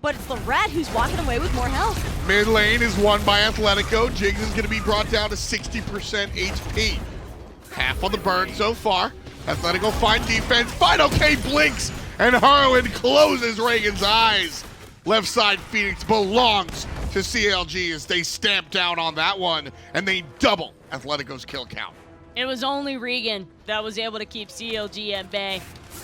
but it's the Rat who's walking away with more health. Mid lane is won by Athletico. Jigz is going to be brought down to 60% HP. Half on the burn so far. Athletico find defense. fineokay blinks, and Hurriwind closes Regan's eyes. Left side Phoenix belongs to CLG as they stamp down on that one, and they double Athletico's kill count. It was only Regan that was able to keep CLG at bay.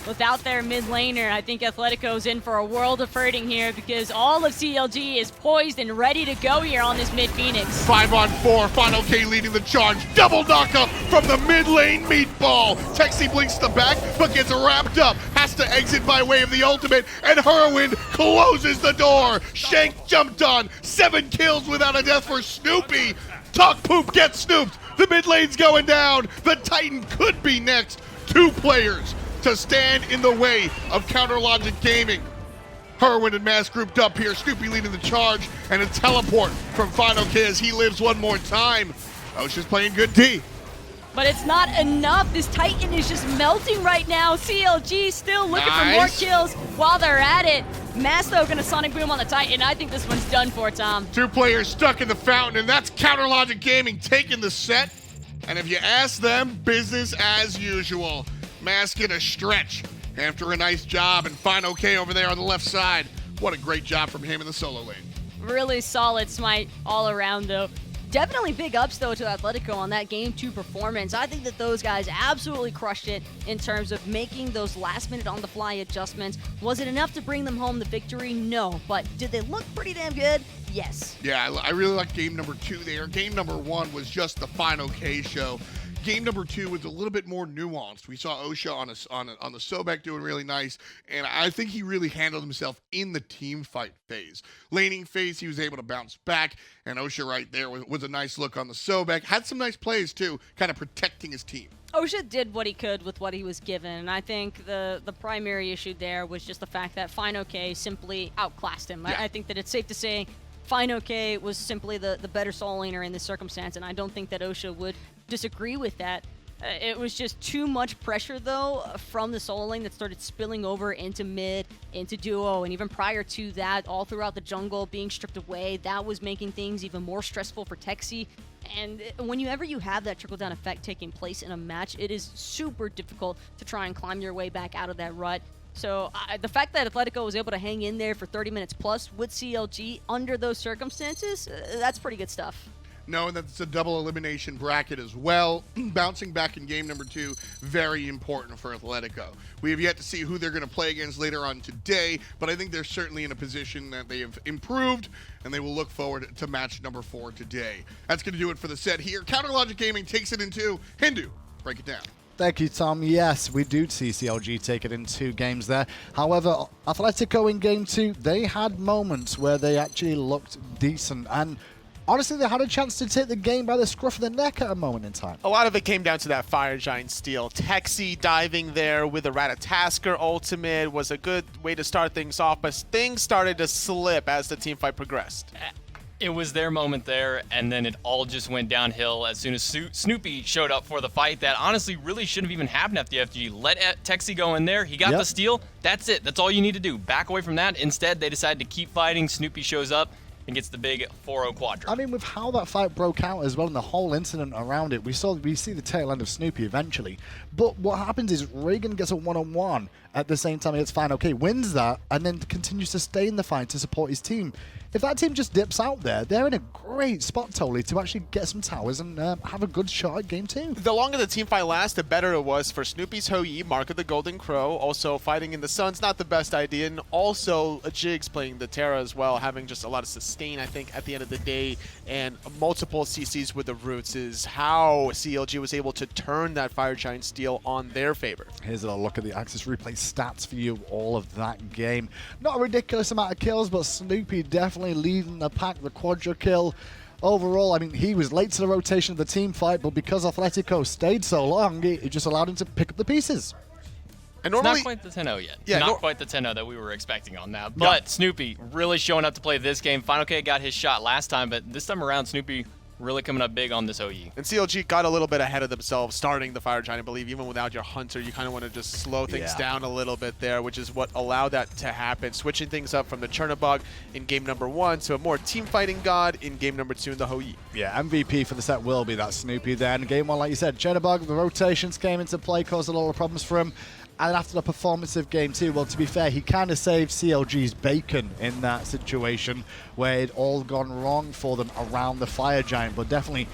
Without their mid laner, I think Athletico's in for a world of hurting here because all of CLG is poised and ready to go here on this mid Phoenix. 5-on-4, fineokay leading the charge. Double knockup from the mid lane meatball. Tekzy blinks the back, but gets wrapped up. Has to exit by way of the ultimate, and Hurriwind closes the door. Shank jumped on. 7 kills without a death for Snoopy. Talk poop, get snooped. The mid lane's going down. The Titan could be next. 2 players to stand in the way of Counterlogic Gaming. Hurriwind and Mask grouped up here. Snoopy leading the charge, and a teleport from fineokay as he lives one more time. Oscha's playing good D. But it's not enough. This Titan is just melting right now. CLG still looking for more Nice. kills while they're at it. Masto gonna Sonic Boom on the Titan. I think this one's done for, Tom. 2 players stuck in the fountain, and that's Counterlogic Gaming taking the set. And if you ask them, business as usual. Mask in a stretch after a nice job, and fineokay over there on the left side. What a great job from him in the solo lane. Really solid Smite all around, though. Definitely big ups, though, to Athletico on that Game 2 performance. I think that those guys absolutely crushed it in terms of making those last-minute on-the-fly adjustments. Was it enough to bring them home the victory? No. But did they look pretty damn good? Yes. Yeah, I really like game number 2 there. Game number 1 was just the fineokay show. game number 2 was a little bit more nuanced. We saw Oscha on the Sobek doing really nice, and I think he really handled himself in the team fight phase. Laning phase, he was able to bounce back, and Oscha right there was a nice look on the Sobek. Had some nice plays too, kind of protecting his team. Oscha did what he could with what he was given, and I think the primary issue there was just the fact that fineokay simply outclassed him. Yeah. I think that it's safe to say fineokay was simply the better solo laner in this circumstance, and I don't think that Oscha would disagree with that. It was just too much pressure, though, from the solo lane that started spilling over into mid, into duo, and even prior to that, all throughout the jungle being stripped away. That was making things even more stressful for Tekzy. And whenever you have that trickle-down effect taking place in a match, it is super difficult to try and climb your way back out of that rut. So the fact that Athletico was able to hang in there for 30 minutes plus with CLG under those circumstances, that's pretty good stuff. Knowing that it's a double elimination bracket as well, bouncing back in game number 2, very important for Athletico. We have yet to see who they're going to play against later on today, but I think they're certainly in a position that they have improved, and they will look forward to match number 4 today. That's going to do it for the set here. Counterlogic Gaming takes it in 2. Hindu, break it down. Thank you, Tom. Yes, we do see CLG take it in 2 games there. However, Athletico in game 2, they had moments where they actually looked decent, and honestly, they had a chance to take the game by the scruff of the neck at a moment in time. A lot of it came down to that Fire Giant steal. Tekzy diving there with a Ratatoskr ultimate was a good way to start things off, but things started to slip as the team fight progressed. It was their moment there, and then it all just went downhill as soon as Snoopy showed up for the fight that honestly really shouldn't have even happened at the FG. Let Tekzy go in there. He got the steal. That's it. That's all you need to do. Back away from that. Instead, they decided to keep fighting. Snoopy shows up and gets the big 4-0 quadra. I mean, with how that fight broke out as well and the whole incident around it, we see the tail end of Snoopy eventually. But what happens is Regan gets a one-on-one at the same time it's fineokay, wins that, and then continues to stay in the fight to support his team. If that team just dips out there, they're in a great spot totally to actually get some towers and have a good shot at game 2. The longer the team fight lasts, the better it was for Snoopy's Hoi, Mark of the Golden Crow. Also, fighting in the sun's not the best idea. And also, Jigz playing the Terra as well, having just a lot of sustain, I think, at the end of the day. And multiple CCs with the roots is how CLG was able to turn that Fire Giant steal on their favor. Here's a look at the Axis replay stats for you, all of that game. Not a ridiculous amount of kills, but Snoopy definitely leading the pack, the quadra kill. Overall, I mean, he was late to the rotation of the team fight, but because Athletico stayed so long, it just allowed him to pick up the pieces. And It's normally, not quite the 10-0 yet. Yeah, not quite the 10-0 that we were expecting on that. But Snoopy really showing up to play this game. fineokay got his shot last time, but this time around, Snoopy really coming up big on this OE. And CLG got a little bit ahead of themselves starting the Fire Giant. I believe even without your Hunter, you kind of want to just slow things down a little bit there, which is what allowed that to happen. Switching things up from the Chernobog in game number 1 to a more team fighting god in game number 2 in the Hoi. Yeah, MVP for the set will be that Snoopy then. Game 1, like you said, Chernobog, the rotations came into play, caused a lot of problems for him. And after the performance of game 2, well, to be fair, he kind of saved CLG's bacon in that situation where it all gone wrong for them around the Fire Giant, but definitely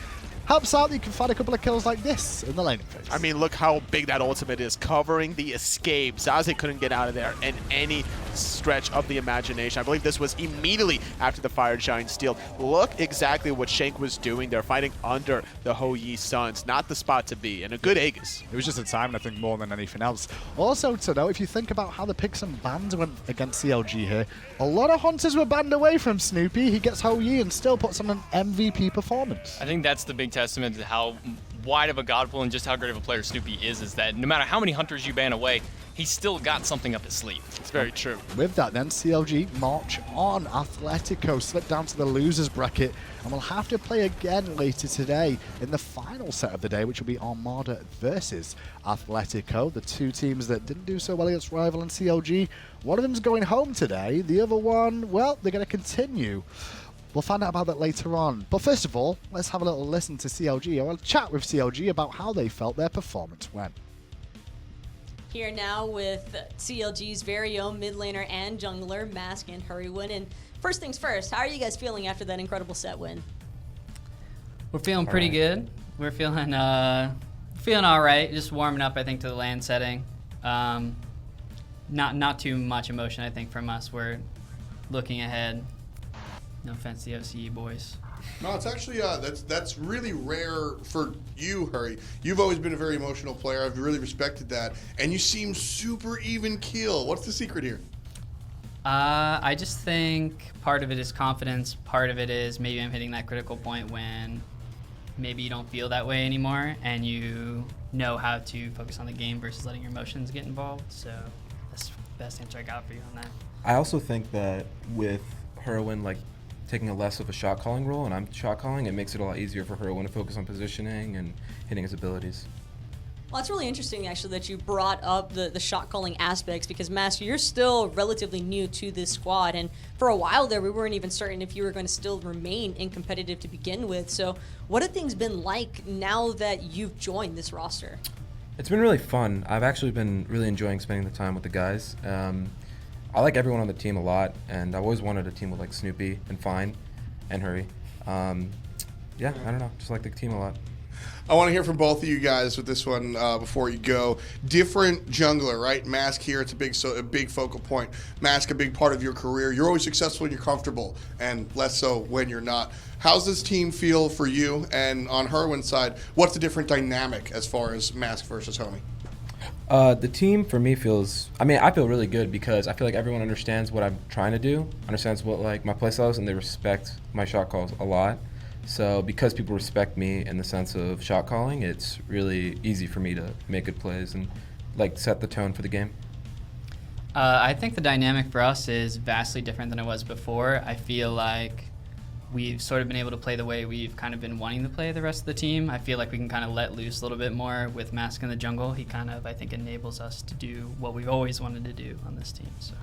helps out that you can find a couple of kills like this in the laning phase. I mean, look how big that ultimate is, covering the escape. Zaze couldn't get out of there in any stretch of the imagination. I believe this was immediately after the Fire Giant steal. Look exactly what Shank was doing. They're fighting under the Hoi Suns. Not the spot to be, and a good Aegis. It was just a timing, I think, more than anything else. Also, to know, if you think about how the picks and bans went against CLG here, a lot of Hunters were banned away from Snoopy. He gets Hoi and still puts on an MVP performance. I think that's the big testament to how wide of a god pool and just how great of a player Snoopy is that no matter how many Hunters you ban away, he's still got something up his sleeve. It's very true. With that then, CLG march on. Athletico slip down to the losers bracket and will have to play again later today in the final set of the day, which will be Armada versus Athletico, the two teams that didn't do so well against Rival and CLG. One of them's going home today. The other one, well, they're going to continue. We'll find out about that later on. But first of all, let's have a little listen to CLG, or a chat with CLG about how they felt their performance went. Here now with CLG's very own mid laner and jungler, Mask and Hurriwind. And first things first, how are you guys feeling after that incredible set win? We're feeling pretty good. We're feeling all right. Just warming up, I think, to the land setting. Not too much emotion, I think, from us. We're looking ahead. No offense to the OCE boys. No, it's actually that's really rare for you, Hurry. You've always been a very emotional player. I've really respected that, and you seem super even keel. What's the secret here? I just think part of it is confidence. Part of it is maybe I'm hitting that critical point when maybe you don't feel that way anymore, and you know how to focus on the game versus letting your emotions get involved. So that's the best answer I got for you on that. I also think that with Hurriwind, like, taking a less of a shot calling role, and I'm shot calling, it makes it a lot easier for Hurriwind to focus on positioning and hitting his abilities. Well, it's really interesting, actually, that you brought up the shot calling aspects because, Master, you're still relatively new to this squad, and for a while there, we weren't even certain if you were going to still remain in competitive to begin with. So, what have things been like now that you've joined this roster? It's been really fun. I've actually been really enjoying spending the time with the guys. I like everyone on the team a lot, and I've always wanted a team with like Snoopy and Fine and Hurry. Yeah, I don't know, just like the team a lot. I want to hear from both of you guys with this one before you go. Different jungler, right? Mask here, it's a big focal point. Mask, a big part of your career. You're always successful when you're comfortable, and less so when you're not. How's this team feel for you? And on Hurriwind's side, what's the different dynamic as far as Mask versus Homie? The team for me feels, I feel really good because I feel like everyone understands what I'm trying to do, understands what like my playstyle is, and they respect my shot calls a lot. So because people respect me in the sense of shot calling, it's really easy for me to make good plays and like set the tone for the game. I think the dynamic for us is vastly different than it was before. I feel like we've sort of been able to play the way we've kind of been wanting to play the rest of the team. I feel like we can kind of let loose a little bit more with Mask in the jungle. He kind of, I think, enables us to do what we've always wanted to do on this team. So.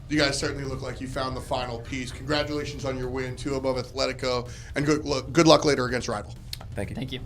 You guys certainly look like you found the final piece. Congratulations on your win, 2 above Athletico, and good luck later against Rival. Thank you. Thank you.